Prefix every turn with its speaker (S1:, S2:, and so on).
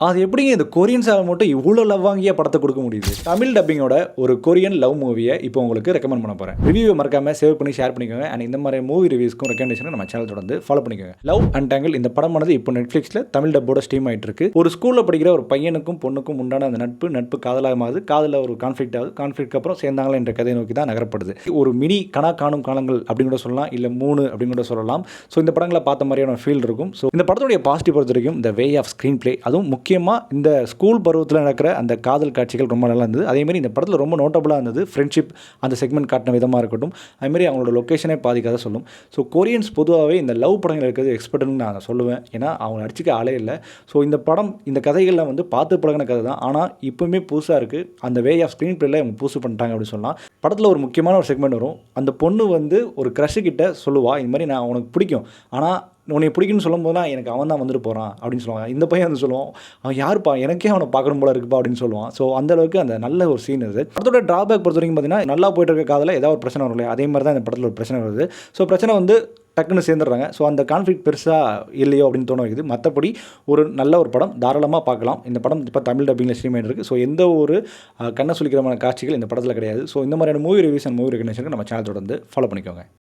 S1: அது எப்படிங்க இந்த கொரியன்ஸால மட்டும் இவ்வளோ லவ்வாங்கியா படத்தை கொடுக்க முடியுது? தமிழ் டப்பிங்கோட ஒரு கொரியன் லவ் மூவியை இப்போ உங்களுக்கு ரெக்கமெண்ட் பண்ண போகிறேன். ரிவ்யூவை மறக்காம சேவ் பண்ணி ஷேர் பண்ணிக்கோங்க. அண்ட் இந்த மாதிரி மூவி ரிவ்யூஸ்க்கும் ரெக்கமெண்டேஷன் நம்ம சேனல் தொடர்ந்து ஃபாலோ பண்ணிக்கோங்க. லவ் அன்டாங்கிள் இந்த படமானது இப்போ நெட்ஃப்ளிக்ஸில் தமிழ் டப்போட ஸ்ட்ரீம் ஆகிட்டு இருக்கு. ஒரு ஸ்கூலில் படிக்கிற ஒரு பையனுக்கும் பொண்ணுக்கும் உண்டான அந்த நட்பு காதலாகுது. காதலில் ஒரு கான்ஃப்ளிக்ட் ஆகுது. கான்ஃப்ளிக்ட் அப்புறம் சேர்ந்தாங்களே என்ற கதையை நோக்கி தான் நகரப்படுது. ஒரு மினி கனா காணும் காலங்கள் அப்படின்னு கூட சொல்லலாம், இல்லை 3 அப்படின்னு கூட சொல்லலாம். ஸோ இந்த படங்களை பார்த்த மாதிரியான ஃபீல் இருக்கும். ஸோ இந்த படத்துடைய பாசிட்டிவ் பொறுத்த வரைக்கும் இந்த வே ஆஃப் ஸ்க்ரீன் பிளே, அதுவும் முக்கியமாக இந்த ஸ்கூல் பருவத்தில் நடக்கிற அந்த காதல் காட்சிகள் ரொம்ப நல்லா இருந்தது. அதேமாதிரி இந்த படத்தில் ரொம்ப நோட்டபுளாக இருந்தது ஃப்ரெண்ட்ஷிப், அந்த செக்மெண்ட் காட்டின விதமாக இருக்கட்டும். அதுமாதிரி அவங்களோட லொக்கேஷனே பாதிக்காத சொல்லும். ஸோ கொரியன்ஸ் பொதுவாகவே இந்த லவ் படங்கள் இருக்கிறது எக்ஸ்பர்ட்னு நான் சொல்லுவேன். ஏன்னா அவங்க அடிச்சிக்க ஆளே இல்லை. ஸோ இந்த படம் இந்த கதைகளில் வந்து பார்த்து பழகின கதை தான். ஆனால் இப்போவுமே புதுசாக இருக்குது. அந்த வே ஆஃப் ஸ்க்ரீன் பிளேல அவங்க புதுசு பண்ணிட்டாங்க அப்படின்னு சொல்லலாம். படத்தில் ஒரு முக்கியமான ஒரு செக்மெண்ட் வரும். அந்த பொண்ணு வந்து ஒரு க்ரஷு கிட்ட சொல்லுவா, இந்த மாதிரி நான் உனக்கு பிடிக்கும், ஆனால் உன்னை பிடிக்குன்னு சொல்லும் போதுலாம் எனக்கு அவன் தான் வந்துட்டு போகிறான் அப்படின்னு சொல்லுவாங்க. இந்த பையன் வந்து சொல்லுவான், அவன் யாருப்பா, எனக்கே அவனை பார்க்கணும் போல இருக்குப்பா அப்படின்னு சொல்லுவான். ஸோ அந்தளவுக்கு அந்த நல்ல ஒரு சீன் இது. படத்தோட ட்ராபேக் பொறுத்த வரைக்கும் பார்த்தீங்கன்னா, நல்லா போய்ட்டு இருக்க காதில் ஏதாவது ஒரு பிரச்சனை வரும் இல்லையா, அதே மாதிரி தான் இந்த படத்தில் ஒரு பிரச்சனை வருது. ஸோ பிரச்சனை வந்து டக்குன்னு சேர்ந்துடுறாங்க. ஸோ அந்த கான்ஃப்ளிக்ட் பெருசாக இல்லையோ அப்படின்னு தோண வைக்குது. மற்றபடி ஒரு நல்ல ஒரு படம் தாராளமாக பார்க்கலாம். இந்த படம் இப்போ தமிழ் டப்பிங்கில் ஸ்ட்ரீம் ஆகிட்டு இருக்குது. ஸோ எந்த ஒரு கண்ணை சுளிக்கிறமான காட்சிகள் இந்த படத்தில் கிடையாது. ஸோ இந்த மாதிரியான மூவி ரிவ்யூஸ் அண்ட் மூவி ரெகக்னேஷனுக்கு நம்ம சேனல் தொடர்ந்து ஃபாலோ பண்ணிக்கோங்க.